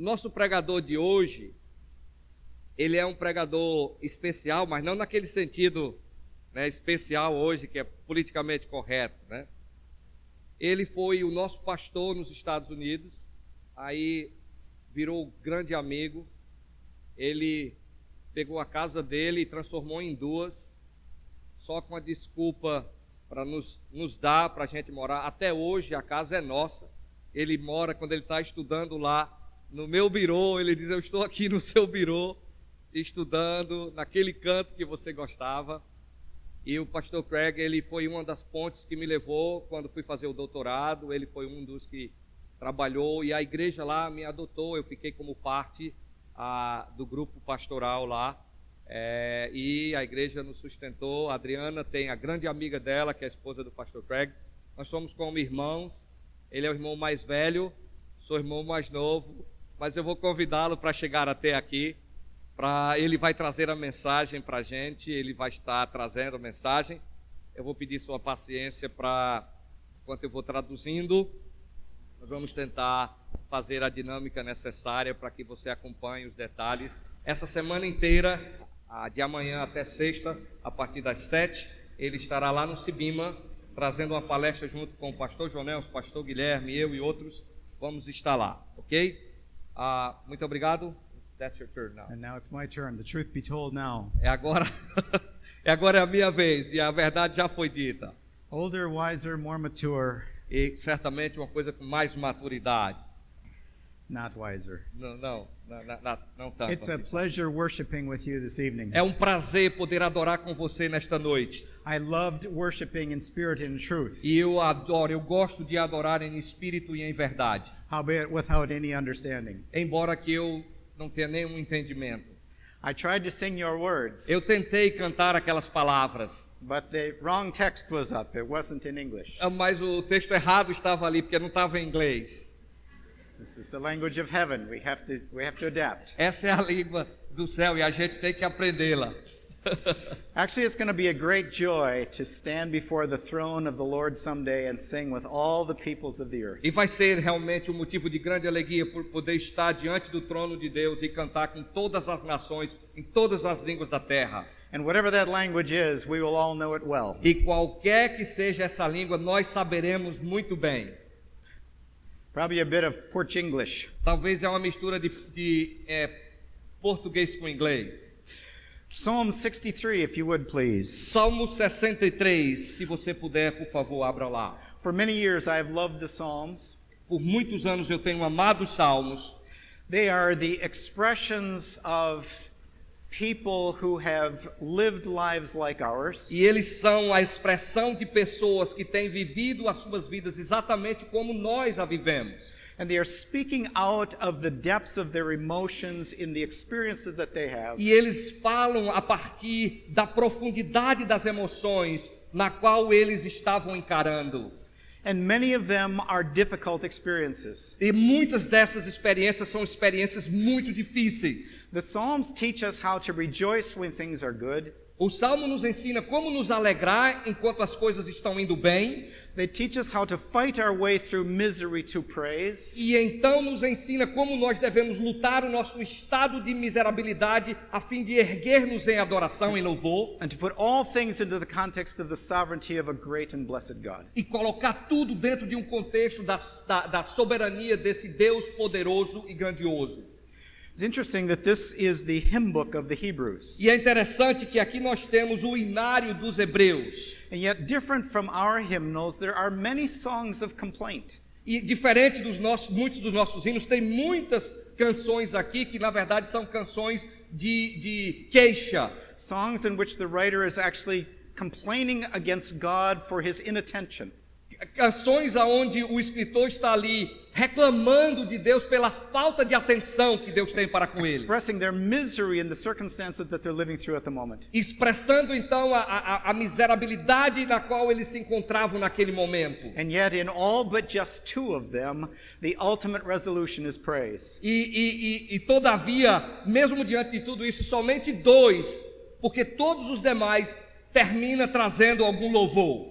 O nosso pregador de hoje, ele é um pregador especial, mas não naquele sentido, né, especial hoje, que é politicamente correto, né? Ele foi o nosso pastor nos Estados Unidos, aí virou grande amigo. Ele pegou a casa dele e transformou em duas, só com a desculpa para nos dar, para a gente morar. Até hoje a casa é nossa. Ele mora, quando ele está estudando lá no meu birô, ele diz: eu estou aqui no seu birô, estudando naquele canto que você gostava. E o pastor Craig, ele foi uma das pontes que me levou quando fui fazer o doutorado. Ele foi um dos que trabalhou, e a igreja lá me adotou. Eu fiquei como parte do grupo pastoral lá, e a igreja nos sustentou. A Adriana tem a grande amiga dela, que é a esposa do pastor Craig. Nós somos como irmãos. Ele é o irmão mais velho, sou o irmão mais novo, mas eu vou convidá-lo para chegar até aqui. Ele vai trazer a mensagem para a gente, ele vai estar trazendo a mensagem. Eu vou pedir sua paciência enquanto eu vou traduzindo. Nós vamos tentar fazer a dinâmica necessária para que você acompanhe os detalhes. Essa semana inteira, de amanhã até sexta, a partir das 7, ele estará lá no Cibima, trazendo uma palestra junto com o pastor Jonel, o pastor Guilherme, eu e outros. Vamos estar lá, ok? Muito obrigado. That's your turn now. And now it's my turn. The truth be told now. Agora é a minha vez, e a verdade já foi dita. Older, wiser, more mature. E certamente uma coisa com mais maturidade. Not wiser. Não tanto. It's a assim. pleasure worshiping with you this evening. É um prazer poder adorar com você nesta noite. I loved worshiping in spirit and in truth. E eu gosto de adorar em espírito e em verdade. Howbeit without any understanding. Embora que eu não tenha nenhum entendimento. I tried to sing your words. Eu tentei cantar aquelas palavras. But the wrong text was up. It wasn't in English. Mas o texto errado estava ali, porque não estava em inglês. This is the language of heaven. We have to adapt. Essa é a língua do céu e a gente tem que aprendê-la. Actually, it's going to be a great joy to stand before the throne of the Lord someday and sing with all the peoples of the earth. E vai ser realmente um motivo de grande alegria por poder estar diante do trono de Deus e cantar com todas as nações, em todas as línguas da terra. And whatever that language is, we will all know it well. E qualquer que seja essa língua, nós saberemos muito bem. Probably a bit of Portuguese. Talvez é uma mistura de português com inglês. Psalm 63, if you would please. Salmo 63, se você puder, por favor, abra lá. For many years I have loved the Psalms. Por muitos anos eu tenho amado os salmos. They are the expressions of people who have lived lives like ours. E eles são a expressão de pessoas que têm vivido as suas vidas exatamente como nós a vivemos. And they are speaking out of the depths of their emotions in the experiences that they have. E eles falam a partir da profundidade das emoções na qual eles estavam encarando. And many of them are difficult experiences. E muitas dessas experiências são experiências muito difíceis. The Psalms teach us how to rejoice when things are good. O Salmo nos ensina como nos alegrar enquanto as coisas estão indo bem. They teach us how to fight our way through misery to praise. E então nos ensina como nós devemos lutar o nosso estado de miserabilidade a fim de erguer-nos em adoração e louvor. And to put all things into the context of the sovereignty of a great and blessed God. E colocar tudo dentro de um contexto da soberania desse Deus poderoso e grandioso. It's interesting that this is the hymn book of the Hebrews. E é interessante que aqui nós temos o hinário dos hebreus. And yet different from our hymnals, there are many songs of complaint. E diferente muitos dos nossos hinos, tem muitas canções aqui que na verdade são canções de queixa. Songs in which the writer is actually complaining against God for his inattention. Canções onde o escritor está ali reclamando de Deus pela falta de atenção que Deus tem para com eles. Expressing their misery in the circumstances that they're living through at the moment. Expressando então a miserabilidade na qual eles se encontravam naquele momento. And yet in all but just two of them, the ultimate resolution is praise. E todavia, mesmo diante de tudo isso, somente dois, porque todos os demais termina trazendo algum louvor.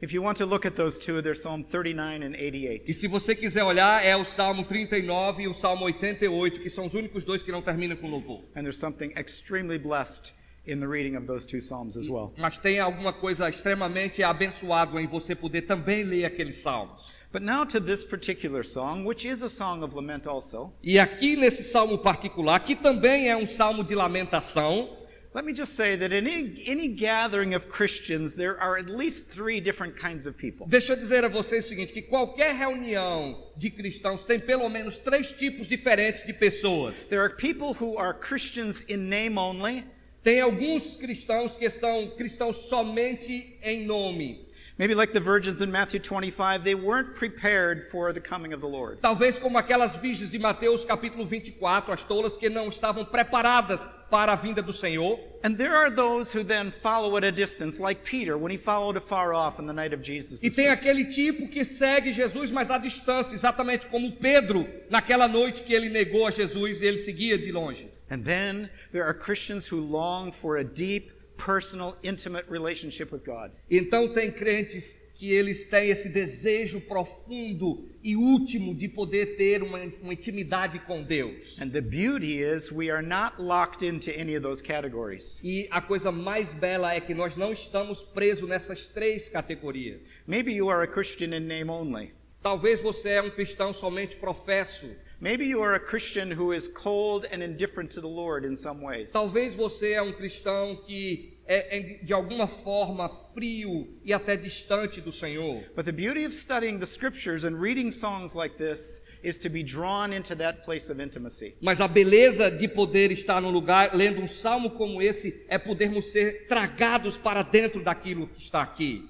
If you want to look at those two, they're Psalm 39 and 88. E se você quiser olhar, é o Salmo 39 e o Salmo 88, que são os únicos dois que não terminam com louvor. And there's something extremely blessed in the reading of those two psalms as well. Mas tem alguma coisa extremamente abençoada em você poder também ler aqueles salmos. But now to this particular song, which is a song of lament also. E aqui nesse salmo particular, que também é um salmo de lamentação, Let me just say that in any gathering of Christians, there are at least three different kinds of people. deixa eu dizer a vocês o seguinte, que qualquer reunião de cristãos tem pelo menos 3 tipos diferentes de pessoas. There are people who are Christians in name only. Tem alguns cristãos que são cristãos somente em nome. Maybe like the virgins in Matthew 25, they weren't prepared for the coming of the Lord. Talvez como aquelas virgens de Mateus capítulo 24, as tolas que não estavam preparadas para a vinda do Senhor. And there are those who then follow at a distance, like Peter, when he followed afar off on the night of Jesus. E tem aquele tipo que segue Jesus, mas à distância, exatamente como Pedro, naquela noite que ele negou a Jesus e ele seguia de longe. And then there are Christians who long for a deep, personal, intimate relationship with God. Então tem crentes que eles têm esse desejo profundo e último de poder ter uma intimidade com Deus. And the beauty is we are not locked into any of those categories. E a coisa mais bela é que nós não estamos presos nessas 3 categorias. Maybe you are a Christian in name only. Talvez você é um cristão somente professo. Maybe you are a Christian who is cold and indifferent to the Lord in some ways. Talvez você é um cristão que é de alguma forma frio e até distante do Senhor. But the beauty of studying the scriptures and reading songs like this is to be drawn into that place of intimacy. Mas a beleza de poder estar num lugar lendo um salmo como esse é podermos ser tragados para dentro daquilo que está aqui.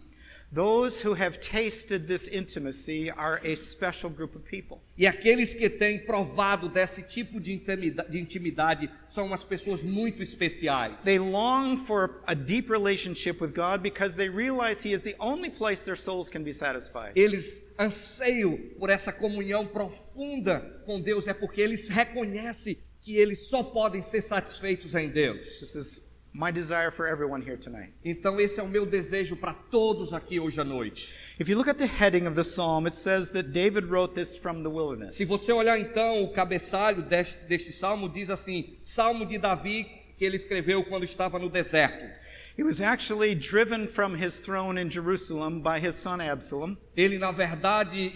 Those who have tasted this intimacy are a special group of people. E aqueles que têm provado desse tipo de intimidade são umas pessoas muito especiais. They long for a deep relationship with God because they realize He is the only place their souls can be satisfied. Eles anseiam por essa comunhão profunda com Deus, é porque eles reconhecem que eles só podem ser satisfeitos em Deus. This is my desire for everyone here tonight. Então esse é o meu desejo para todos aqui hoje à noite. If you look at the heading of the psalm, it says that David wrote this from the wilderness. Se você olhar então o cabeçalho deste salmo, diz assim, Salmo de Davi, que ele escreveu quando estava no deserto. He was actually driven from his throne in Jerusalem by his son Absalom. Ele na verdade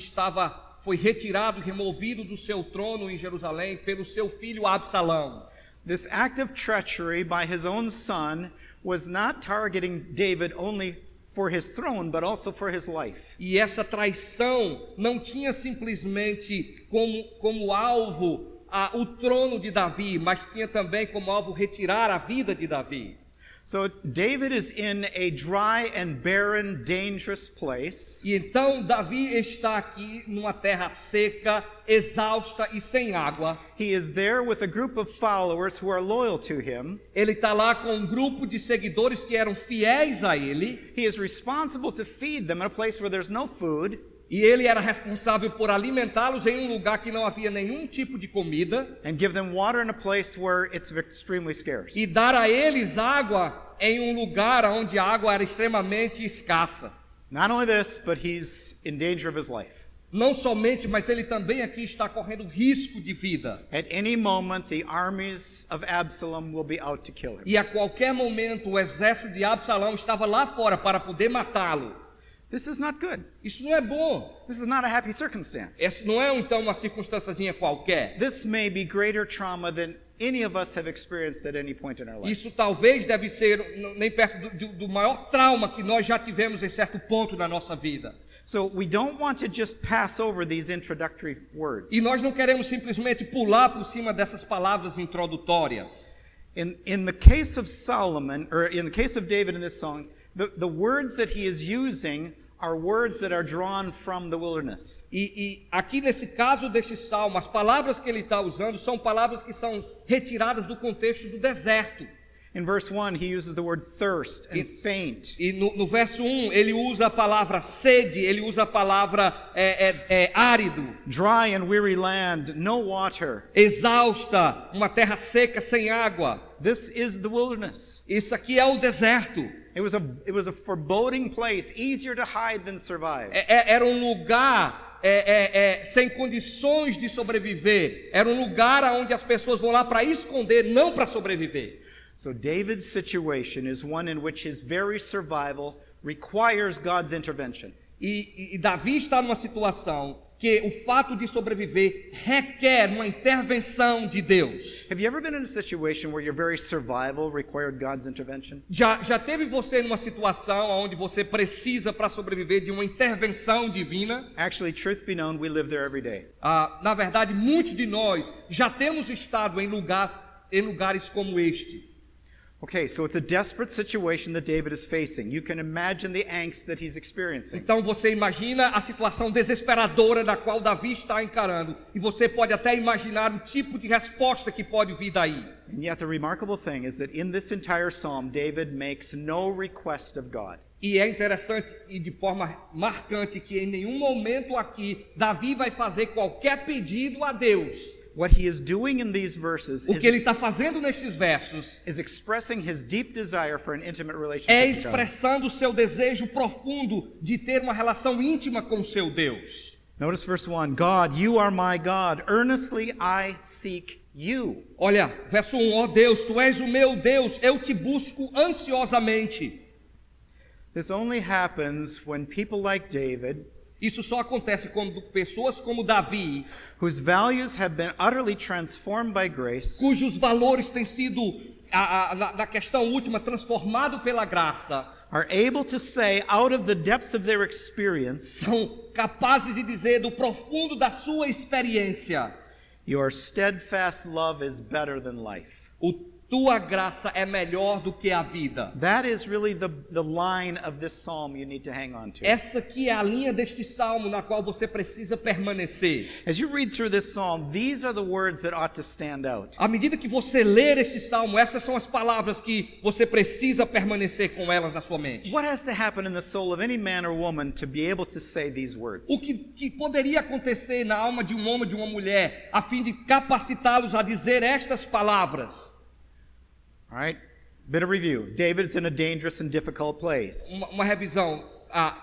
foi retirado, removido do seu trono em Jerusalém pelo seu filho Absalão. This act of treachery by his own son was not targeting David only for his throne, but also for his life. E essa traição não tinha simplesmente como alvo o trono de Davi, mas tinha também como alvo retirar a vida de Davi. So David is in a dry and barren, dangerous place. E então Davi está aqui numa terra seca, exausta e sem água. He is there with a group of followers who are loyal to him. Ele está lá com um grupo de seguidores que eram fiéis a ele. He is responsible to feed them in a place where there's no food. E ele era responsável por alimentá-los em um lugar que não havia nenhum tipo de comida. And give them water in a place where it's extremely scarce. E dar a eles água em um lugar onde a água era extremamente escassa. Not only this, but he's in danger of his life. Não somente, mas ele também aqui está correndo risco de vida. At any moment, the armies of Absalom will be out to kill him. E a qualquer momento o exército de Absalão estava lá fora para poder matá-lo. This is not good. Isso não é bom. This is not a happy circumstance. Essa não é então uma circunstânciazinha qualquer. This may be greater trauma than any of us have experienced at any point in our life. Isso talvez deve ser nem perto do maior trauma que nós já tivemos em certo ponto na nossa vida. So we don't want to just pass over these introductory words. E nós não queremos simplesmente pular por cima dessas palavras introdutórias. In the case of Solomon, or in the case of David in this song, the words that he is using are words that are drawn from the wilderness. E aqui nesse caso deste salmo, as palavras que ele está usando são palavras que são retiradas do contexto do deserto. In verse 1, he uses the word thirst and faint. E no verso 1, ele usa a palavra sede, ele usa a palavra árido. Dry and weary land, no water. Exausta, uma terra seca sem água. This is the wilderness. Isso aqui é o deserto. It was a foreboding place, easier to hide than survive. Era um lugar sem condições de sobreviver. Era um lugar onde as pessoas vão lá para esconder, não para sobreviver. So David's situation is one in which his very survival requires God's intervention. E Davi está numa situação que o fato de sobreviver requer uma intervenção de Deus. Have you ever been in a situation where your very survival required God's intervention? Já teve você numa situação onde você precisa, para sobreviver, de uma intervenção divina? Actually, truth be known, we live there every day. Na verdade, muitos de nós já temos estado em lugares como este. Okay, so it's a desperate situation that David is facing. You can imagine the angst that he's experiencing. Então você imagina a situação desesperadora da qual Davi está encarando, e você pode até imaginar o tipo de resposta que pode vir daí. And yet the remarkable thing is that in this entire psalm, David makes no request of God. E é interessante e de forma marcante que em nenhum momento aqui Davi vai fazer qualquer pedido a Deus. What he is doing in these verses O que ele está fazendo nestes versos is expressing his deep desire for an intimate relationship é with God. expressando o seu desejo profundo de ter uma relação íntima com o seu Deus. Notice verse 1. God, you are my God. Earnestly I seek you. Olha, verso 1. Ó Deus, tu és o meu Deus, eu te busco ansiosamente. This only happens when people like David, Isso só acontece quando pessoas como Davi, whose values have been utterly transformed by grace, cujos valores têm sido, na questão última, transformados pela graça, are able to say out of the depths of their experience, são capazes de dizer do profundo da sua experiência: your steadfast love is better than life. Tua graça é melhor do que a vida. That is really the line of this psalm you need to hang on to. Essa aqui é a linha deste salmo na qual você precisa permanecer. As you read through this psalm, these are the words that ought to stand out. À medida que você ler este salmo, essas são as palavras que você precisa permanecer com elas na sua mente. What has to happen in the soul of any man or woman to be able to say these words? O que poderia acontecer na alma de um homem ou de uma mulher a fim de capacitá-los a dizer estas palavras? All right, bit of review. David is in a dangerous and difficult place. Uma revisão.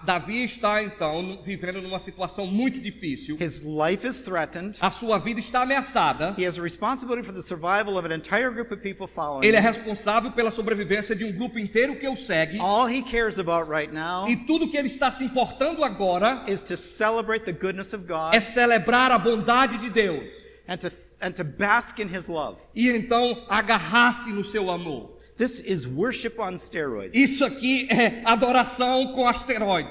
Davi está então vivendo numa situação muito difícil. His life is threatened. A sua vida está ameaçada. He has a responsibility for the survival of an entire group of people following Ele é him. responsável pela sobrevivência de um grupo inteiro que o segue. All he cares about right now E tudo que ele está se importando agora is to celebrate the goodness of God é celebrar a bondade de Deus. and to bask in his love. E então agarrar-se no seu amor. This is worship on steroids. Isso aqui é adoração com asteroide,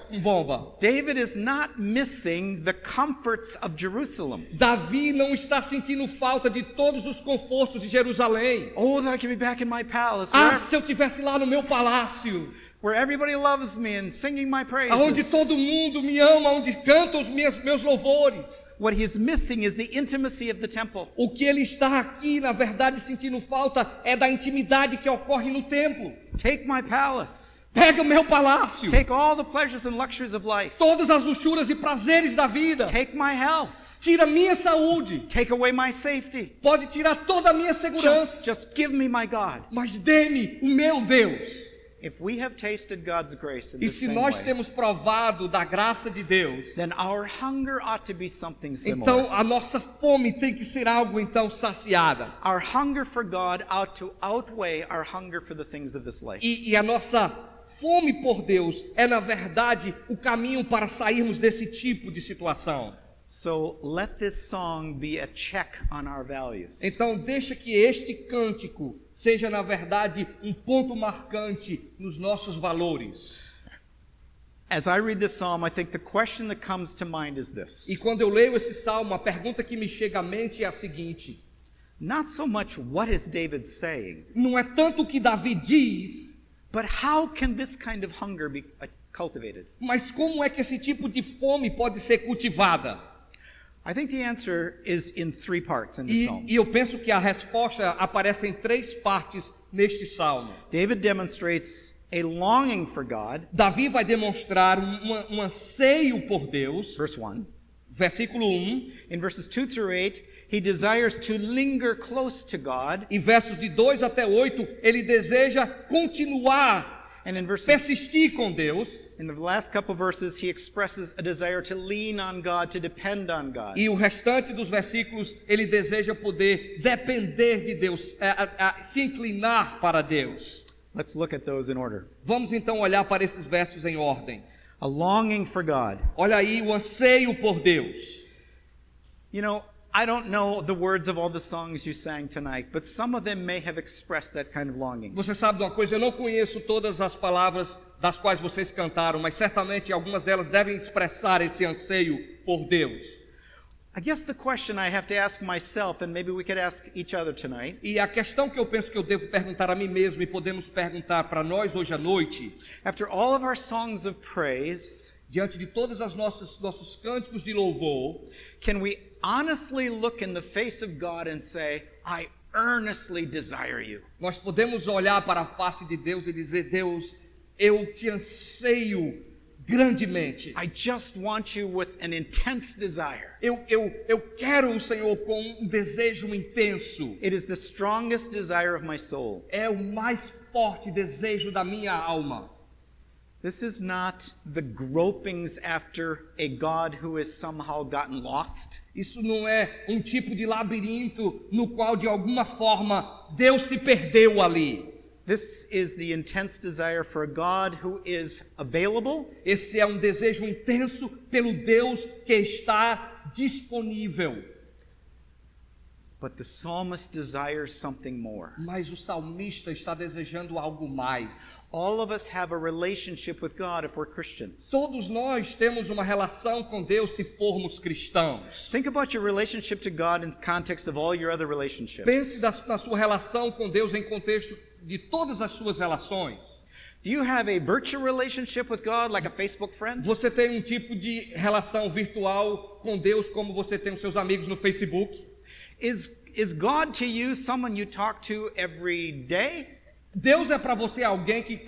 com bomba. David is not missing the comforts of Jerusalem. Davi não está sentindo falta de todos os confortos de Jerusalém. Oh, that I could be back in my palace, Se eu estivesse lá no meu palácio, where everybody loves me and singing my praises. onde todo mundo me ama, onde cantam os meus louvores. What he is missing is the intimacy of the temple. O que ele está aqui, na verdade, sentindo falta é da intimidade que ocorre no templo. Take my palace. Pega o meu palácio. Take all the pleasures and luxuries of life. Todas as luxúrias e prazeres da vida. Take my health. Tira minha saúde. Take away my safety. Pode tirar toda a minha segurança. Just give me my God. Mas dê-me o meu Deus. If we have tasted God's grace in E this se same nós way, temos provado da graça de Deus, then our hunger ought to be something similar. então a nossa fome tem que ser algo então saciada. Our hunger for God ought to outweigh our hunger for the things of this life. E a nossa fome por Deus é, na verdade, o caminho para sairmos desse tipo de situação. So let this song be a check on our values. Então deixa que este cântico seja, na verdade, um ponto marcante nos nossos valores. As I read this psalm, I think the question that comes to mind is this. E quando eu leio esse salmo, a pergunta que me chega à mente é a seguinte: Not so much what is David saying, não é tanto o que Davi diz, but how can this kind of hunger be cultivated? mas como é que esse tipo de fome pode ser cultivada? I think the answer is in three parts in this psalm. E eu penso que a resposta aparece em três partes neste salmo. David demonstrates a longing for God, Davi vai demonstrar um anseio por Deus. verse 1. Versículo 1. In verses 2 through 8, he desires to linger close to God. Em versos de 2 até 8, ele deseja continuar And in verses, persistir com Deus. in the last couple verses, he expresses a desire to lean on God, to depend on God. E o restante dos versículos, ele deseja poder depender de Deus, se inclinar para Deus. Let's look at those in order. Vamos então olhar para esses versos em ordem. A longing for God. Olha aí o anseio por Deus. You know, I don't know the words of all the songs you sang tonight, but some of them may have expressed that kind of longing. Você sabe de uma coisa, eu não conheço todas as palavras das quais vocês cantaram, mas certamente algumas delas devem expressar esse anseio por Deus. I guess the question I have to ask myself, and maybe we could ask each other tonight, E a questão que eu penso que eu devo perguntar a mim mesmo e podemos perguntar para nós hoje à noite, after all of our songs of praise, diante de todos os nossos cânticos de louvor, can we honestly look in the face of God and say, I earnestly desire you? nós podemos olhar para a face de Deus e dizer: Deus, eu te anseio grandemente. I just want you with an intense desire. Eu quero o Senhor com um desejo intenso. It is the strongest desire of my soul. É o mais forte desejo da minha alma. This is not the gropings after a God who has somehow gotten lost. Isso não é um tipo de labirinto no qual de alguma forma Deus se perdeu ali. This is the intense desire for a God who is available, Esse é um desejo intenso pelo Deus que está disponível. but the psalmist desires something more. Mas o salmista está desejando algo mais. All of us have a relationship with God if we're Christians. Todos nós temos uma relação com Deus se formos cristãos. Think about your relationship to God in context of all your other relationships. Pense na sua relação com Deus em contexto de todas as suas relações. Do you have a virtual relationship with God like a Facebook friend? Você tem um tipo de relação virtual com Deus como você tem os seus amigos no Facebook? Is God to you someone you talk to every day? Deus é para você alguém que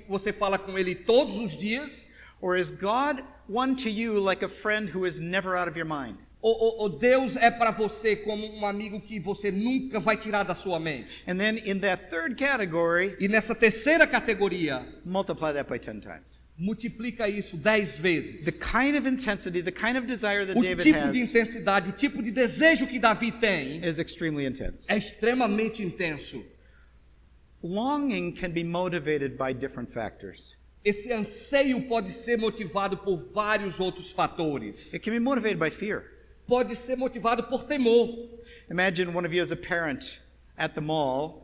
você fala com ele todos os dias? Or is God one to you like a friend who is never out of your mind? Ou Deus é para você como um amigo que você nunca vai tirar da sua mente? And then in that third category, E nessa terceira categoria, multiply that by 10 times. multiplica isso 10 vezes. The kind of intensity, the kind of desire that O David tipo de has intensidade, o tipo de desejo que Davi tem is extremely intense. é extremamente intenso. Longing can be motivated by different factors. Esse anseio pode ser motivado por vários outros fatores. It can be motivated by fear. Pode ser motivado por temor. Imagine one of you as a parent at the mall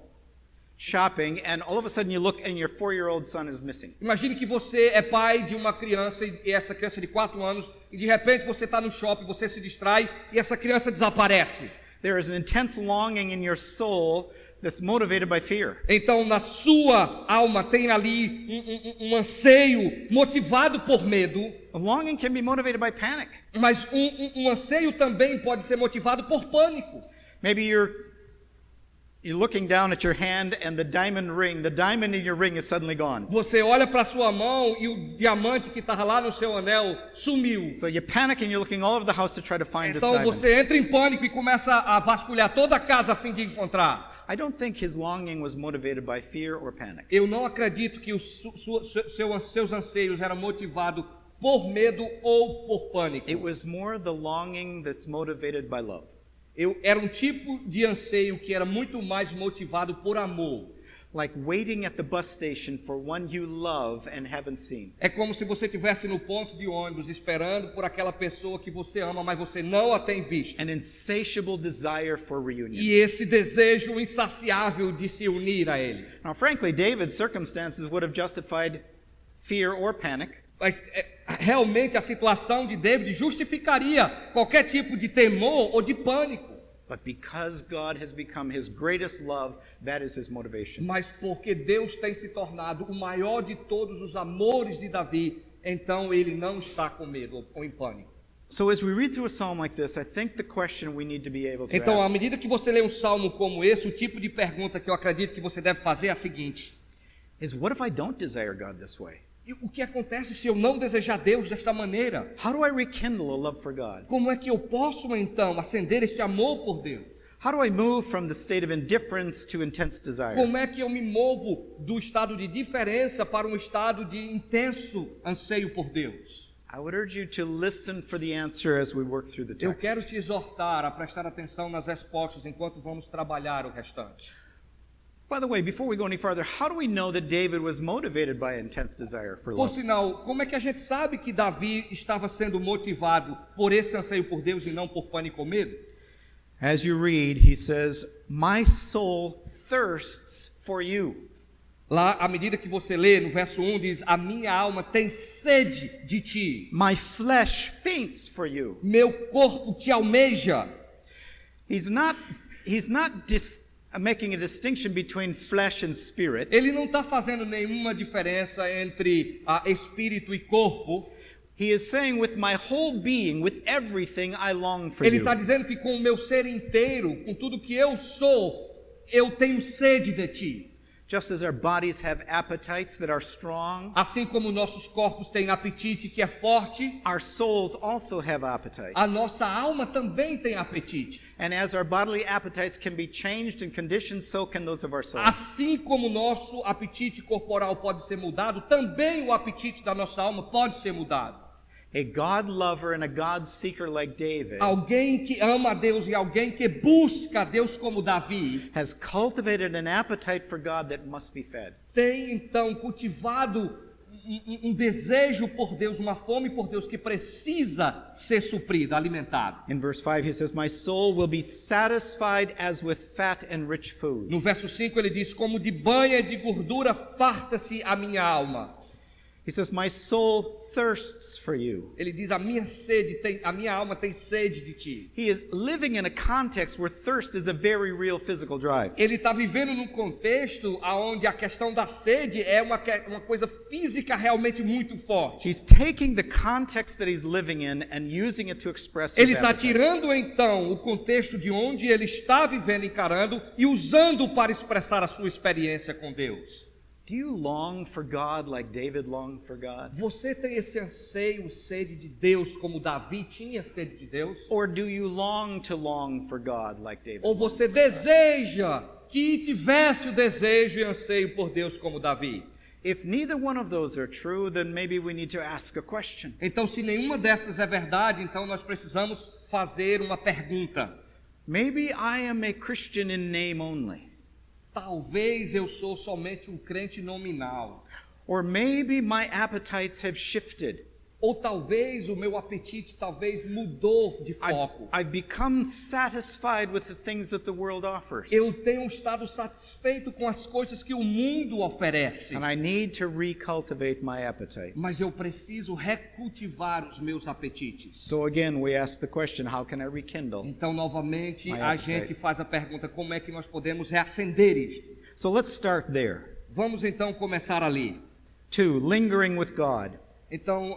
shopping, and all of a sudden you look and your 4-year-old son is missing. Imagine que você é pai de uma criança e essa criança é de 4 anos e de repente você está no shopping, você se distrai e essa criança desaparece. There is an intense longing in your soul that's motivated by fear. Então na sua alma tem ali um anseio motivado por medo, A longing can be motivated by panic. mas um anseio também pode ser motivado por pânico. Maybe you're looking down at your hand and the diamond in your ring is suddenly gone. Você olha para sua mão e o diamante que estava lá no seu anel sumiu. So you panic and you're looking all over the house to try to find this Então diamond. você entra em pânico e começa a vasculhar toda a casa a fim de encontrar. I don't think his longing was motivated by fear or panic. Eu não acredito que os seus anseios eram motivados por medo ou por pânico. It was more the longing that's motivated by love. Era um tipo de anseio que era muito mais motivado por amor. Like waiting at the bus station for one you love and haven't seen. É como se você estivesse no ponto de ônibus esperando por aquela pessoa que você ama, mas você não a tem visto. An insatiable desire for reunion. E esse desejo insaciável de se unir a ele. Now, frankly, David's circumstances would have justified fear or panic. Mas realmente a situação de David justificaria qualquer tipo de temor ou de pânico. But because God has become his greatest love, that is his motivation. Mas porque Deus tem se tornado o maior de todos os amores de Davi, então ele não está com medo ou em pânico. So as we read through a psalm like this, I think the question we need to be able to Então, à ask medida que você lê um salmo como esse, o tipo de pergunta que eu acredito que você deve fazer é a seguinte: is, what if I don't desire God this way? e o que acontece se eu não desejar Deus desta maneira? How do I rekindle a love for God? Como é que eu posso então acender este amor por Deus? How do I move from the state of indifference to intense desire? Como é que eu me movo do estado de diferença para um estado de intenso anseio por Deus? I would urge you to listen for the answer as we work through the Eu text. quero te exortar a prestar atenção nas respostas enquanto vamos trabalhar o restante. By the way, before we go any farther, how do we know that David was motivated by intense desire for Por love? sinal, como é que a gente sabe que Davi estava sendo motivado por esse anseio por Deus e não por pânico ou medo? As you read, he says, "My soul thirsts for you." Lá, à medida que você lê, no verso 1 diz: a minha alma tem sede de ti. My flesh faints for you. Meu corpo te almeja. He's not making a distinction between flesh and spirit. Ele não está fazendo nenhuma diferença entre espírito e corpo. He is saying, with my whole being, with everything, I long for Ele you. está dizendo que com o meu ser inteiro, com tudo que eu sou, eu tenho sede de ti. Just as our bodies have appetites that are strong, Assim como nossos corpos têm apetite que é forte, our souls also have appetites. a nossa alma também tem apetite. And as our bodily appetites can be changed and conditioned, so can those of our souls. Assim como o nosso apetite corporal pode ser mudado, também o apetite da nossa alma pode ser mudado. A God lover and a God seeker like David Alguém que ama a Deus e alguém que busca a Deus como Davi, has cultivated an appetite for God that must be fed. tem então cultivado um desejo por Deus, uma fome por Deus que precisa ser suprida, alimentada. In verse 5 he says, "My soul will be satisfied as with fat and rich food." No verso 5 ele diz: como de banha de gordura farta-se a minha alma. He says, "My soul thirsts for you." Ele diz: a minha alma tem sede de ti. He is living in a context where thirst is a very real physical drive. Ele está vivendo num contexto onde a questão da sede é uma coisa física realmente muito forte. He's taking the context that he's living in and using it to express his Ele está appetite. tirando então o contexto de onde ele está vivendo, encarando, e usando para expressar a sua experiência com Deus. Do you long for God like David longed for God? Você tem esse anseio, sede de Deus, como Davi tinha sede de Deus? Or do you long for God like David? Ou você deseja que tivesse o desejo e anseio por Deus como Davi? If neither one of those are true, then maybe we need to ask a question. Então, se nenhuma dessas é verdade, então nós precisamos fazer uma pergunta. Maybe I am a Christian in name only. Talvez eu sou somente um crente nominal. Or maybe my appetites have shifted. Ou talvez o meu apetite mudou de foco. I've become satisfied with the things that the world offers. Eu tenho estado satisfeito com as coisas que o mundo oferece. And I need to recultivate my appetites. Mas eu preciso recultivar os meus apetites. So again, we ask the question, how can I rekindle? Então, novamente, My a appetite. gente faz a pergunta: como é que nós podemos reacender isto? So let's start there. Vamos então começar ali. 2, lingering with God. Então,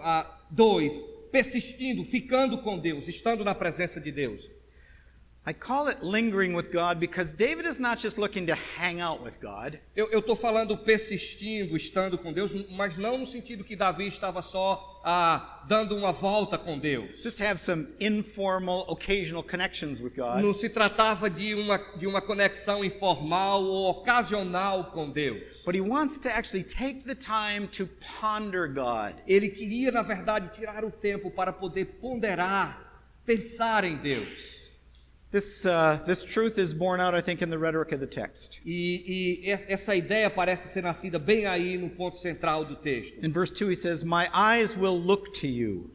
2, persistindo, ficando com Deus, estando na presença de Deus. I call it lingering with God because David is not just looking to hang out with God. Eu estou falando persistindo, estando com Deus, mas não no sentido que Davi estava só dando uma volta com Deus. Just have some informal, occasional connections with God. Não se tratava de uma conexão informal ou ocasional com Deus. But he wants to actually take the time to ponder God. Ele queria, na verdade, tirar o tempo para poder ponderar, pensar em Deus. This truth is borne out, I think, in the rhetoric of the text. E essa ideia parece ser nascida bem aí no ponto central do texto. In verse 2 he says, "My eyes will look to you."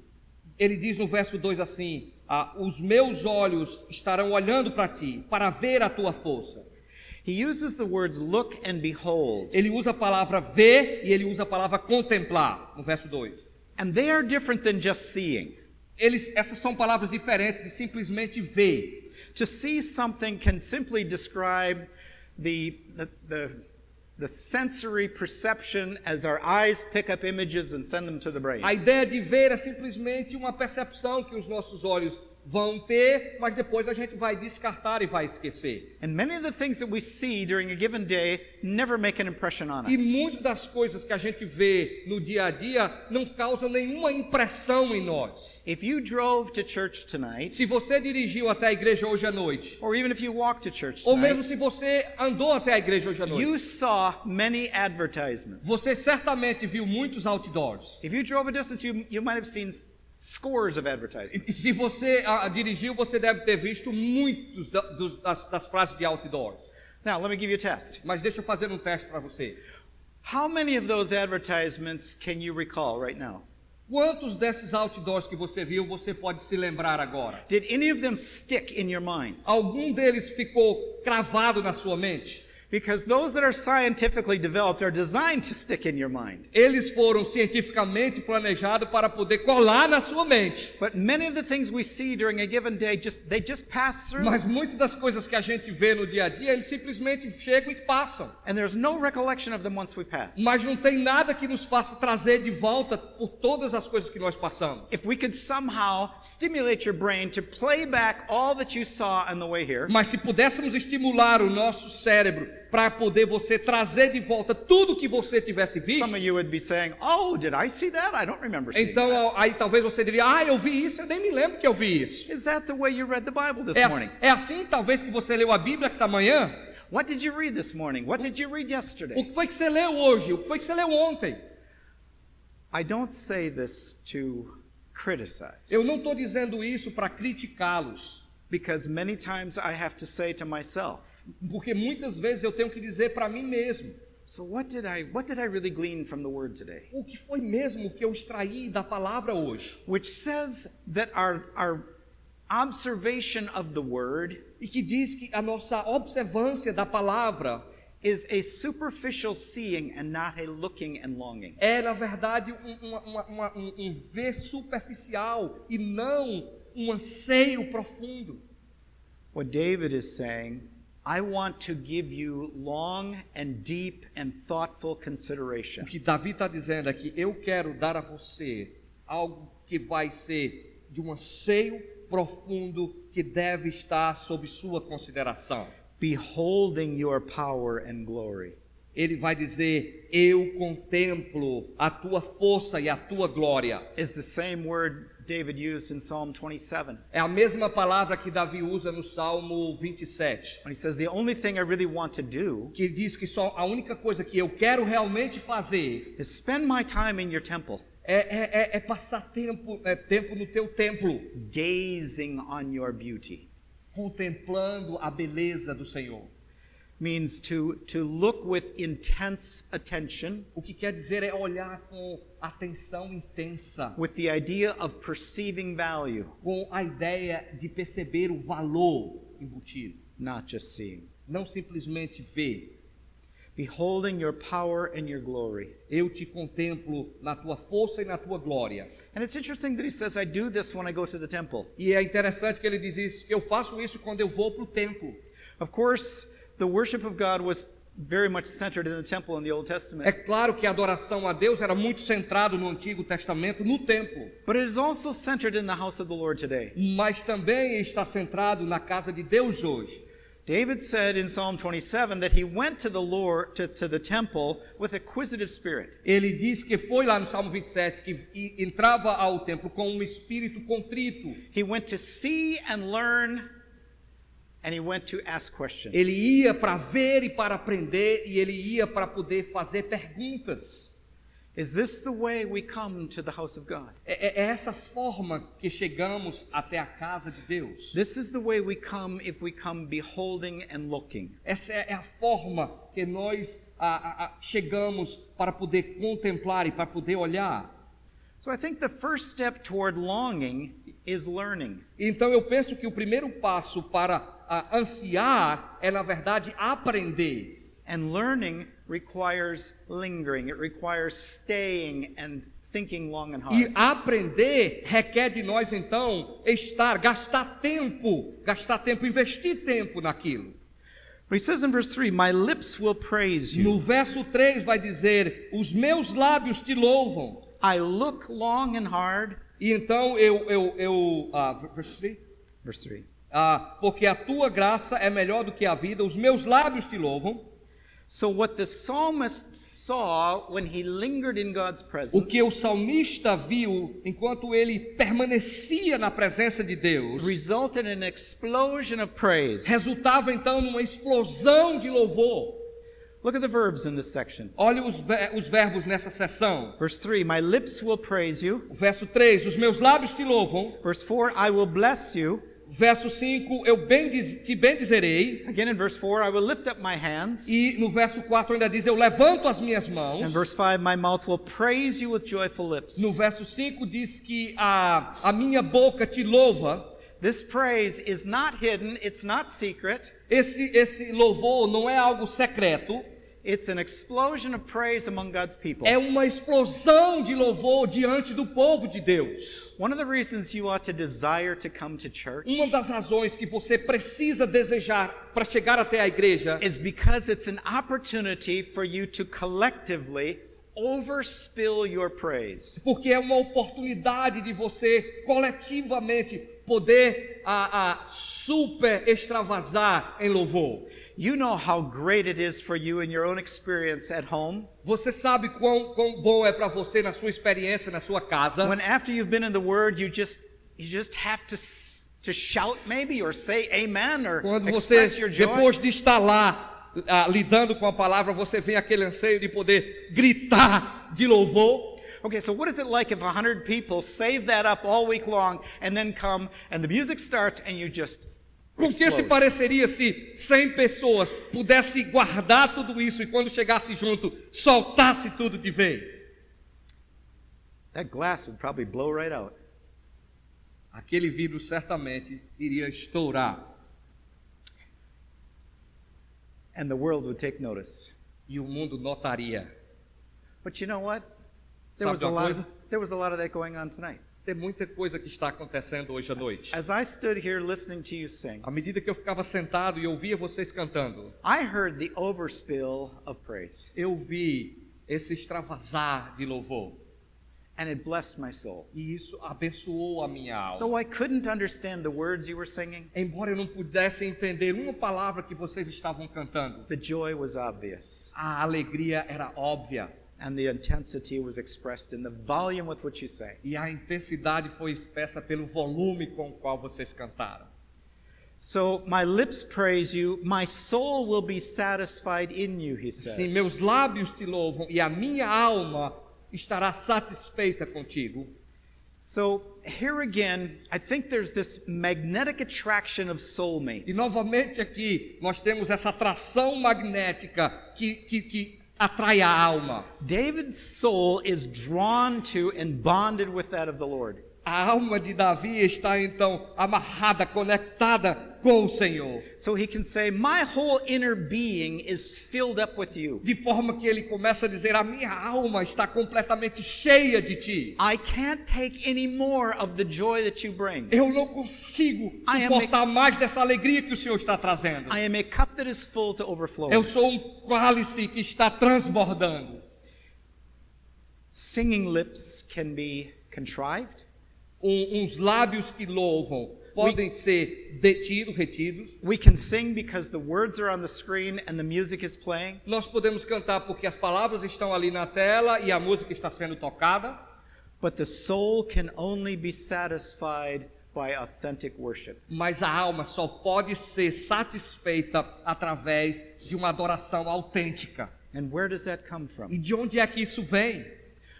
Ele diz no verso 2 assim: os meus olhos estarão olhando para ti, para ver a tua força. He uses the words look and behold. Ele usa a palavra ver e ele usa a palavra contemplar, no verso 2. And they are different than just seeing. Essas são palavras diferentes de simplesmente ver. To see something can simply describe the sensory perception as our eyes pick up images and send them to the brain. A ideia de ver é simplesmente uma percepção que os nossos olhos vão ter, mas depois a gente vai descartar e vai esquecer. And many of the things that we see during a given day never make an impression on E us. muitas das coisas que a gente vê no dia a dia não causam nenhuma impressão em nós. If you drove to church tonight, Se você dirigiu até a igreja hoje à noite, or even if you walked to church ou mesmo tonight, se você andou até a igreja hoje à noite, you saw many advertisements. você certamente viu muitos outdoors. If you drove a distance, you might have seen scores of advertisements. E se você dirigiu, você deve ter visto muitos das frases de outdoors. Now, let me give you a test. Mas deixa eu fazer um teste para você. How many of those advertisements can you recall right now? Quantos desses outdoors que você viu você pode se lembrar agora? Did any of them stick in your minds? Algum deles ficou cravado na sua mente? Because those that are scientifically developed are designed to stick in your mind. Eles foram cientificamente planejados para poder colar na sua mente. But many of the things we see during a given day they just pass through. Mas muitas das coisas que a gente vê no dia a dia, eles simplesmente chegam e passam. And there's no recollection of them once we pass. Mas não tem nada que nos faça trazer de volta por todas as coisas que nós passamos. If we could somehow stimulate your brain to play back all that you saw on the way here. Mas se pudéssemos estimular o nosso cérebro para poder você trazer de volta tudo que você tivesse visto, Some of you would be saying, "Oh, did I see that? I don't remember seeing that." então aí talvez você diria, eu vi isso, eu nem me lembro que eu vi isso. Is that the way you read the Bible this morning? É assim talvez que você leu a Bíblia esta manhã? What did you read this morning? What did you read yesterday? O que foi que você leu hoje? O que foi que você leu ontem? I don't say this to criticize. Eu não estou dizendo isso para criticá-los, Because many times I have to say to myself, porque muitas vezes eu tenho que dizer para mim mesmo, so what did I really glean from the word today? o que foi mesmo que eu extraí da palavra hoje? Which says that our observation of the word E que diz que a nossa observância da palavra is a superficial seeing and not a looking and longing. é, na verdade, um ver superficial e não um anseio profundo. What David is saying, I want to give you long and deep and thoughtful consideration. O que Davi está dizendo é que eu quero dar a você algo que vai ser de um anseio profundo que deve estar sob sua consideração. Beholding your power and glory. Ele vai dizer, eu contemplo a tua força e a tua glória. Is the same word David used in Psalm 27. É a mesma palavra que Davi usa no Salmo 27. When he says, the only thing I really want to do Que diz que só a única coisa que eu quero realmente fazer is spend my time in your temple, é passar tempo no teu templo, gazing on your beauty. contemplando a beleza do Senhor. Means to look with intense attention, O que quer dizer é olhar com atenção intensa, with the idea of perceiving value, com a ideia de perceber o valor embutido, not just seeing. não simplesmente ver. Beholding your power and your glory. Eu te contemplo na tua força e na tua glória. And it's interesting that he says, I do this when I go to the temple. E é interessante que ele diz isso, eu faço isso quando eu vou para o templo. Of course, the worship of God was very much centered in the temple in the Old É Testament. claro que a adoração a Deus era muito centrado no Antigo Testamento, no templo, But it is also centered in the house of the Lord today. mas também está centrado na casa de Deus hoje. David said in Psalm 27 that he went to the Lord to the temple with acquisitive spirit. Ele diz que foi lá no Salmo 27 que entrava ao templo com um espírito contrito. He went to see and learn, and he went to ask questions. Ele ia para ver e para aprender, e ele ia para poder fazer perguntas. Is this the way we come to the house of God? É essa forma que chegamos até a casa de Deus. This is the way we come if we come beholding and looking. Essa é a forma que nós chegamos para poder contemplar e para poder olhar. So I think the first step toward longing is learning. Então eu penso que o primeiro passo para ansiar é, na verdade, aprender. And learning requires lingering. It requires staying and thinking long and E hard. aprender requer de nós, então, gastar tempo, investir tempo naquilo. But he says in verse 3, my lips will praise you. No verso 3 vai dizer, os meus lábios te louvam. I look long and hard. E então verso 3? Verse 3. Porque a tua graça é melhor do que a vida, os meus lábios te louvam. So what the psalmist saw when he lingered in God's presence, O que o salmista viu enquanto ele permanecia na presença de Deus, resulted in an explosion of praise. resultava então numa explosão de louvor. Look at the verbs in this section. Olha os verbos nessa seção. Verse 3, my lips will praise you. O verso 3, os meus lábios te louvam. Verse 4, I will bless you. Verso 5, eu te bendizerei. Again in verse 4, I will lift up my hands. E no verso 4 ainda diz, eu levanto as minhas And mãos. verse 5, my mouth will praise you with joyful lips. No verso 5 diz que a minha boca te louva. This praise is not hidden, it's not secret. Esse louvor não é algo secreto. It's an explosion of praise among God's people. É uma explosão de louvor diante do povo de Deus. One of the reasons you ought to desire to come to church Uma das razões que você precisa desejar para chegar até a igreja is because it's an opportunity for you to collectively overspill your praise. porque é uma oportunidade de você coletivamente poder super extravasar em louvor. You know how great it is for you in your own experience at home. Você sabe quão bom é para você na sua experiência, na sua casa. When after you've been in the Word, you just have to shout maybe or say amen or Quando você, express your joy. depois de estar lá lidando com a palavra, você vem aquele anseio de poder gritar de louvor. Okay, so what is it like if 100 people save that up all week long and then come and the music starts and you just Com que se pareceria se 100 pessoas pudessem guardar tudo isso e quando chegasse junto, soltasse tudo de vez? That glass would probably blow right out. Aquele vidro certamente iria estourar. And the world would take notice. E o mundo notaria. But you know what? Sabe de uma coisa? There was a lot of that going on tonight. Tem muita coisa que está acontecendo hoje à noite. As I stood here listening to you sing, À medida que eu ficava sentado e ouvia vocês cantando, I heard the overspill of praise, eu vi esse extravasar de louvor. and it blessed my soul. E isso abençoou a minha alma. Though I couldn't understand the words you were singing, Embora eu não pudesse entender uma palavra que vocês estavam cantando, the joy was obvious, a alegria era óbvia. and the intensity was expressed in the volume with which you sang. E a intensidade foi expressa pelo volume com o qual vocês cantaram. So my lips praise you, my soul will be satisfied in you, he says. Sim, meus lábios te louvam e a minha alma estará satisfeita contigo. So here again, I think there's this magnetic attraction of E soulmates. novamente aqui nós temos essa atração magnética que atrai a alma. David's soul is drawn to and bonded with that of the Lord. A alma de Davi está então amarrada, conectada com o Senhor. So he can say, my whole inner being is filled up with you. De forma que ele começa a dizer, a minha alma está completamente cheia de ti. I can't take any more of the joy that you bring. Eu não consigo I am suportar mais dessa alegria que o Senhor está trazendo. I am a cup that is full to overflow. Eu sou um cálice que está transbordando. Singing lips can be contrived. Uns lábios que louvam podem ser retidos. We can sing because the words are on the screen and the music is playing. Nós podemos cantar porque as palavras estão ali na tela e a música está sendo tocada. But the soul can only be satisfied by authentic worship. Mas a alma só pode ser satisfeita através de uma adoração autêntica. And where does that come from? E de onde é que isso vem?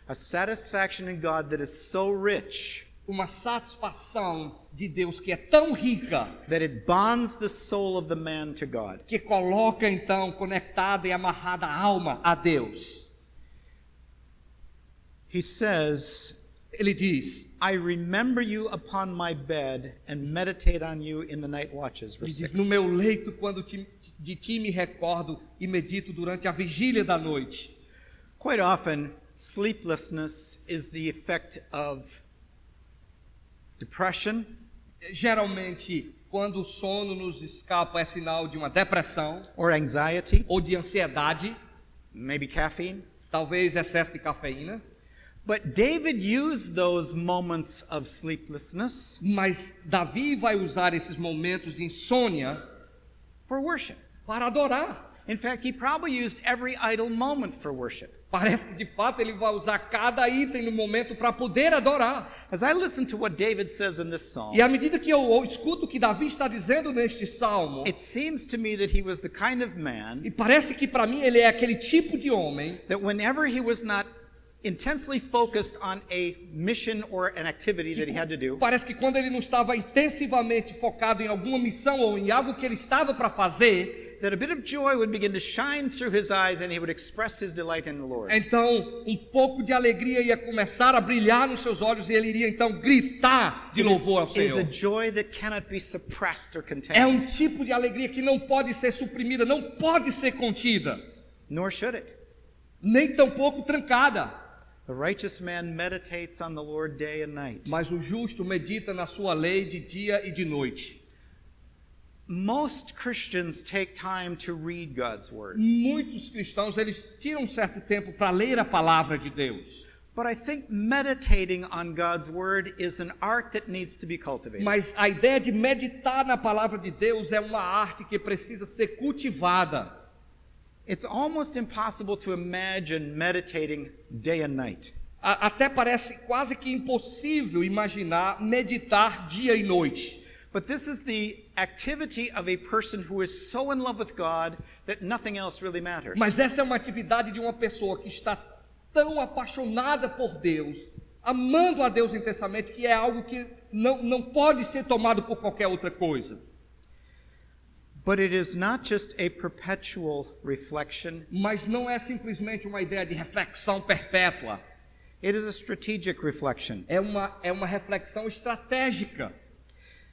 A satisfaction in God that is so rich Uma satisfação de Deus que é tão rica that it bonds the soul of the man to God. que coloca então conectada e amarrada a alma a Deus. He says, Ele diz, I remember you upon my bed and meditate on you in the night watches. ele Verse diz, 6. no meu leito quando de ti me recordo e medito durante a vigília da noite. Quite often, sleeplessness is the effect of depression, Geralmente, quando o sono nos escapa é sinal de uma depressão or anxiety, ou de ansiedade, maybe caffeine. talvez excesso de cafeína. But David used those moments of sleeplessness Mas Davi vai usar esses momentos de insônia for worship. para adorar. In fact, he probably used every idle moment for worship. Parece que de fato ele vai usar cada item no momento para poder adorar. As I listen to what David says in this psalm, E à medida que eu escuto o que Davi está dizendo neste salmo, it seems to me that he was the kind of man e parece que para mim ele é aquele tipo de homem that whenever he was not intensely focused on a mission or an activity that he had to do, Parece que quando ele não estava intensivamente focado em alguma missão ou em algo que ele estava para fazer, that a bit of joy would begin to shine through his eyes and he would express his delight in the Lord. então um pouco de alegria ia começar a brilhar nos seus olhos e ele iria então gritar de louvor ao It is a Senhor. joy that cannot be suppressed or É contained, um tipo de alegria que não pode ser suprimida, não pode ser contida, nor should it. nem tampouco trancada. The righteous man meditates on the Lord day and night. Mas o justo medita na sua lei de dia e de noite. Most Christians take time to read God's word, Muitos cristãos, eles tiram um certo tempo para ler a palavra de Deus. but I think meditating on God's word is an art that needs to be cultivated. Mas a ideia de meditar na palavra de Deus é uma arte que precisa ser cultivada. It's almost impossible to imagine meditating day and night. Até parece quase que impossível imaginar meditar dia e noite. But this is the activity of a person who is so in love with God that nothing else really matters. Mas essa é uma atividade de uma pessoa que está tão apaixonada por Deus, amando a Deus intensamente, que é algo que não pode ser tomado por qualquer outra coisa. But it is not just a perpetual reflection, Mas não é simplesmente uma ideia de reflexão perpétua. it is a strategic reflection. É uma reflexão estratégica.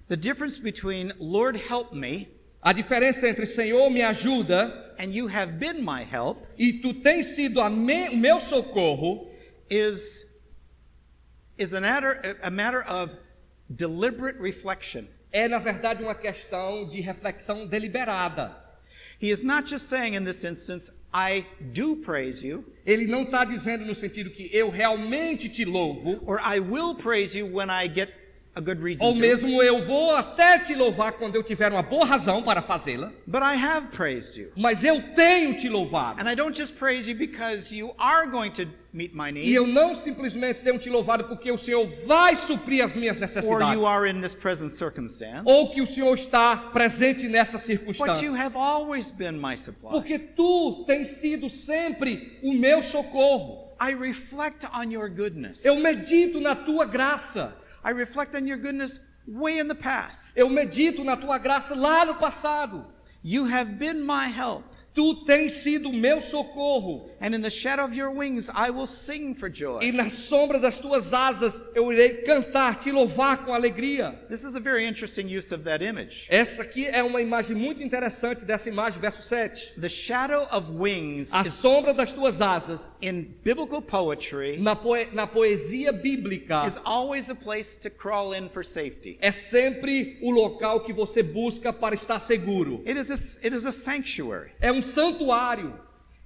The difference between Lord help me A diferença entre Senhor me ajuda and you have been my help e tu tens sido o meu socorro is a matter of deliberate reflection. é na verdade uma questão de reflexão deliberada. He is not just saying in this instance, I do praise you, Ele não está dizendo no sentido que eu realmente te louvo, or I will praise you when I get a good reason ou to, mesmo eu vou até te louvar quando eu tiver uma boa razão para fazê-la, but I have praised you. mas eu tenho te louvado. And I don't just praise you because you are going to meet my E eu needs, não simplesmente tenho te louvado porque o Senhor vai suprir as minhas or necessidades, you are in this present circumstance, ou que o Senhor está presente nessa but you circunstância. have always been my supply. Porque tu tens sido sempre o meu socorro. I reflect on your goodness. Eu medito na tua graça. I reflect on your goodness way in the past. Eu medito na tua graça lá no passado. You have been my help. Tu tens sido o meu socorro. And in the shadow of your wings, I will sing for joy. E na sombra das tuas asas eu irei cantar, te louvar com alegria. This is a very interesting use of that image. Essa aqui é uma imagem muito interessante dessa imagem, verso 7. The shadow of wings A is, sombra das tuas asas, in biblical poetry, na poesia bíblica, is always a place to crawl in for safety. é sempre o local que você busca para estar seguro. It is a sanctuary. É um santuário.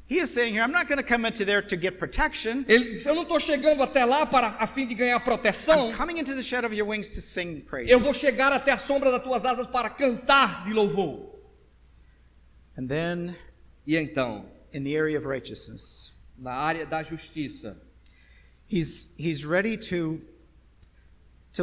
He is saying here, I'm not going to come into there to get protection. Ele disse, eu não estou chegando até lá a fim de ganhar proteção. I'm coming into the shadow of your wings to sing praise. Eu vou chegar até a sombra das tuas asas para cantar de louvor. And then, E então, in the area of righteousness, na área da justiça, he's ready to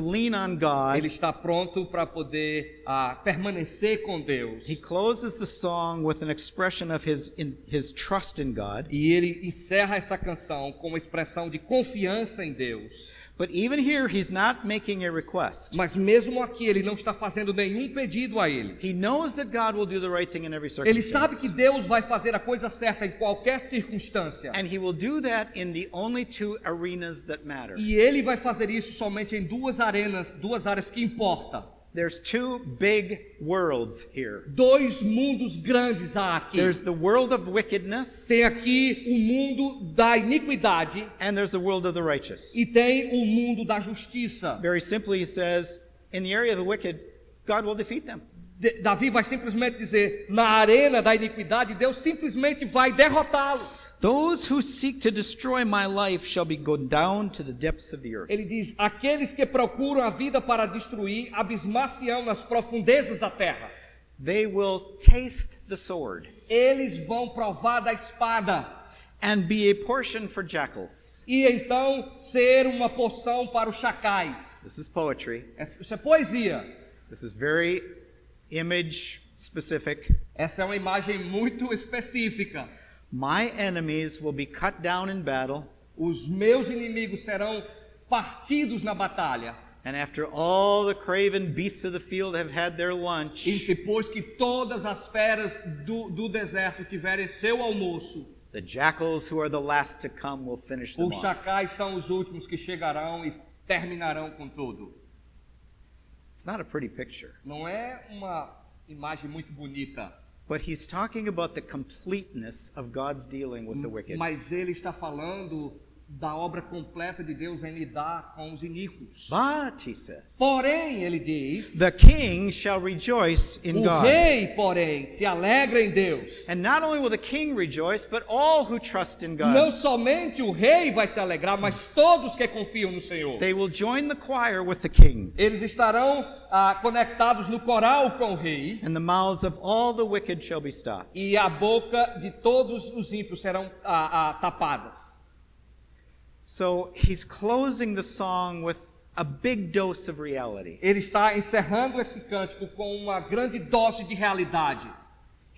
lean on God. ele está pronto para poder permanecer com Deus. He closes the song with an expression of his trust in God. E ele encerra essa canção com uma expressão de confiança em Deus. But even here, he's not making a request. Mas mesmo aqui ele não está fazendo nenhum pedido a ele. He knows that God will do the right thing in every Ele sabe circumstance. que Deus vai fazer a coisa certa em qualquer circunstância. And he will do that in the only two arenas that matter. E ele vai fazer isso somente em duas áreas que importam. There's two big worlds here. Dois mundos grandes há aqui. There's the world of wickedness, Tem aqui o mundo da iniquidade and there's the world of the righteous. e tem o mundo da justiça. Very simply, he says, in the area of the wicked, God will defeat them. Davi vai simplesmente dizer, na arena da iniquidade, Deus simplesmente vai derrotá-los. Those who seek to destroy my life shall be go down to the depths of the earth. Ele diz: aqueles que procuram a vida para destruir, abismar-se-ão nas profundezas da terra. They will taste the sword Eles vão provar da espada and be a portion for jackals. e então ser uma porção para os chacais. This is poetry. Isso é poesia. This is very image specific. Essa é uma imagem muito específica. My enemies will be cut down in battle, Os meus inimigos serão partidos na batalha. and after all the craven beasts of the field have had their lunch, E depois que todas as feras do deserto tiverem seu almoço, the jackals who are the last to come will finish them os off. chacais são os últimos que chegarão e terminarão com tudo. It's not a pretty picture. Não é uma imagem muito bonita, But he's talking about the completeness of God's dealing with the wicked. mas ele está falando da obra completa de Deus em lidar com os iníquos. But, he says, Porém, ele diz, the king shall rejoice in o God. rei, porém, se alegra em Deus. And not only will the king rejoice, but all who trust in God. Não somente o rei vai se alegrar, mas todos que confiam no Senhor. They will join the choir with the king, Eles estarão conectados no coral com o rei, and the mouths of all the wicked shall be stopped. e a boca de todos os ímpios serão tapadas. So he's closing the song with a big dose of reality. Ele está encerrando esse cântico com uma grande dose de realidade.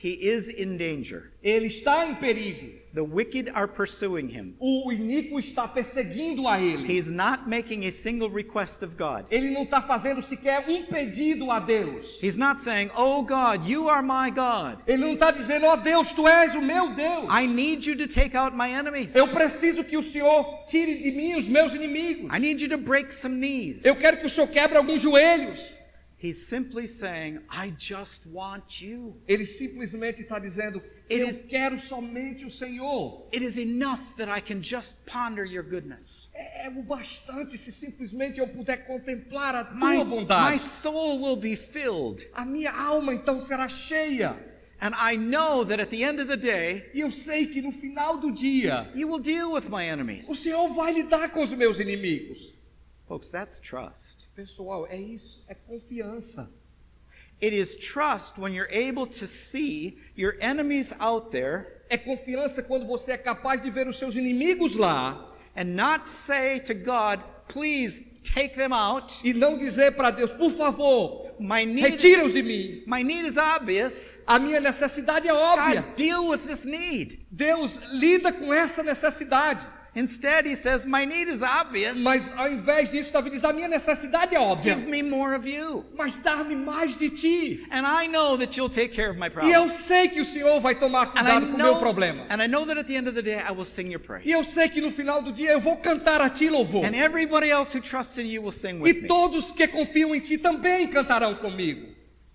He is in danger. Ele está em perigo. The wicked are pursuing him. O iníquo está perseguindo a ele. He's not making a single request of God. Ele não está fazendo sequer um pedido a Deus. He's not saying, "Oh God, you are my God. Ele não está dizendo: ó Deus, tu és o meu Deus. I need you to take out my enemies. Eu preciso que o Senhor tire de mim os meus inimigos. I need you to break some knees." Eu quero que o Senhor quebre alguns joelhos. He's simply saying, "I just want you." Ele simplesmente está dizendo: eu quero somente o Senhor. It is enough that I can just ponder your goodness. É o bastante se simplesmente eu puder contemplar a tua My bondade. soul will be filled. A minha alma então será cheia. And I know that at the end of the day, E eu sei que no final do dia, you will deal with my o enemies. Senhor vai lidar com os meus inimigos. Folks, that's trust. Pessoal, é isso, é confiança. It is trust when you're able to see your enemies out there É confiança quando você é capaz de ver os seus inimigos lá and not say to God, "Please take them out. e não dizer para Deus: por favor, My need, retira-os de mim. my need is obvious. A minha necessidade é óbvia. God, deal with this need." Deus lida com essa necessidade. Instead, he says, "My need is obvious. Mas ao invés disso, Davi diz: a minha necessidade é óbvia. Give me more of you. Mas dar-me mais de ti. And I know that you'll take care of my E problem. eu sei que o Senhor vai tomar And I cuidado com o meu problema. and I know that at the end of the day, I will sing your praise. E eu sei que no final do dia eu vou cantar a ti louvor. And everybody else who trusts in you will sing with E me. todos que confiam em ti também cantarão comigo.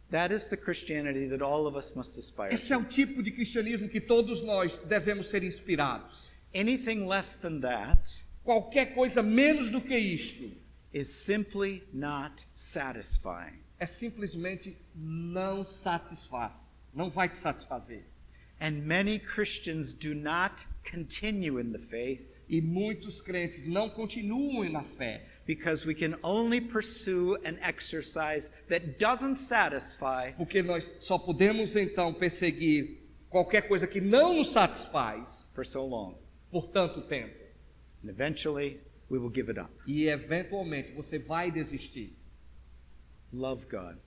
That is the Christianity that all of us must aspire Esse é to. o tipo de cristianismo que todos nós devemos ser inspirados. Anything less than that Qualquer coisa menos do que isto is simply not satisfying. é simplesmente não satisfaz. Não vai te satisfazer. And many Christians do not continue in the faith E muitos crentes não continuam na fé. because we can only pursue an exercise that doesn't satisfy Porque nós só podemos então perseguir qualquer coisa que não nos satisfaz for so long. por tanto tempo. And eventually, we will give it up. E eventualmente você vai desistir. Love God.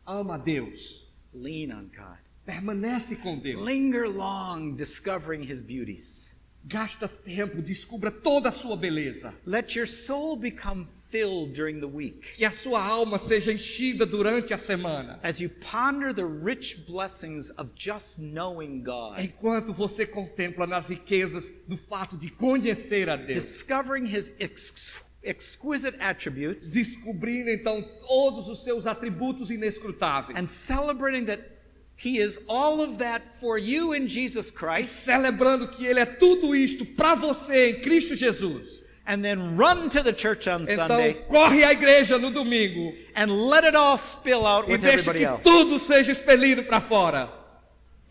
Ama Deus. Lean on God. Permanece com Deus. Linger long discovering his beauties. Gasta tempo, descubra toda a sua beleza. Let your soul become filled during the week Que a sua alma seja enchida durante a semana. as you ponder the rich blessings of just knowing God, Enquanto você contempla nas riquezas do fato de conhecer a Deus. discovering his exquisite attributes, Descobrindo então todos os seus atributos inescrutáveis. and celebrating that he is all of that for you in Jesus E Christ, celebrando que Ele é tudo isto para você em Cristo Jesus. and then run to the church on Então Sunday corre à igreja no domingo and let it all spill out e with deixe everybody que else. tudo seja expelido para fora.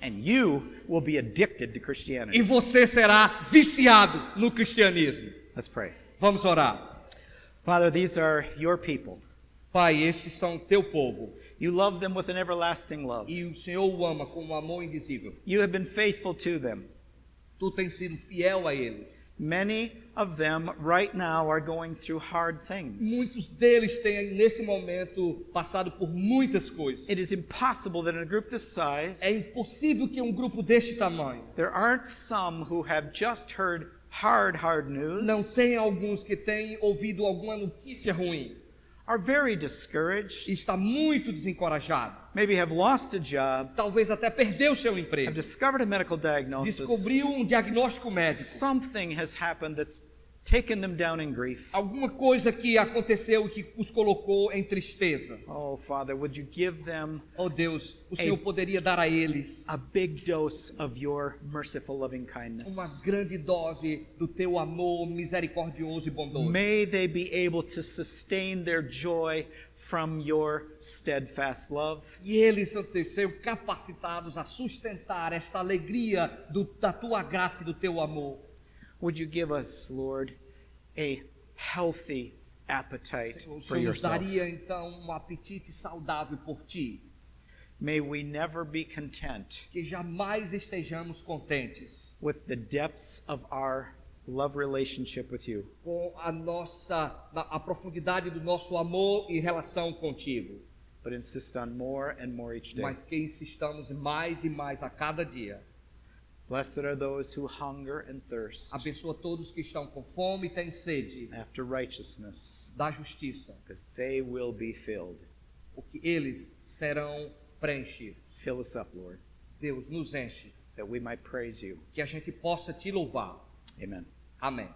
And you will be addicted to Christianity. E você será viciado no cristianismo. Let's pray. Vamos orar. Father, these are your people. Pai, estes são teu povo. You love them with an everlasting love. E o Senhor o ama com um amor invisível. You have been faithful to them. Tu tens sido fiel a eles. Many of them right now are going through hard things. Muitos deles têm, nesse momento, passado por muitas coisas. It is impossible that in a group this size, É impossível que um grupo deste tamanho there aren't some who have just heard hard news, não tenha alguns que tenham ouvido alguma notícia ruim. are very discouraged, E está muito desencorajado. maybe have lost a job, Talvez até perdeu seu have emprego. discovered a medical diagnosis. Descobriu um diagnóstico médico. Something has happened that's taken them down in grief. Alguma coisa que aconteceu e que os colocou em tristeza. Oh, Father, would you give them Oh Deus, o Senhor poderia dar a eles a big dose of your merciful loving uma kindness? grande dose do teu amor misericordioso e bondoso. May they be able to sustain their joy from your steadfast love. E eles sejam capacitados a sustentar esta alegria da tua graça e do teu amor. Would you give us, Lord, a healthy appetite Senhor, o for Senhor nos yourself? daria então um apetite saudável por ti. May we never be content Que jamais estejamos contentes with the depths of our love relationship with you, com a profundidade do nosso amor e relação contigo, but insist on more and more each day. mas que insistamos mais e mais a cada dia. Blessed are those who hunger and thirst Abençoa todos que estão com fome e têm sede after righteousness, da justiça, because they will be filled. porque eles serão preenchidos. Fill us up, Lord, Deus nos enche, that we might praise you. que a gente possa te louvar. Amen. Amém.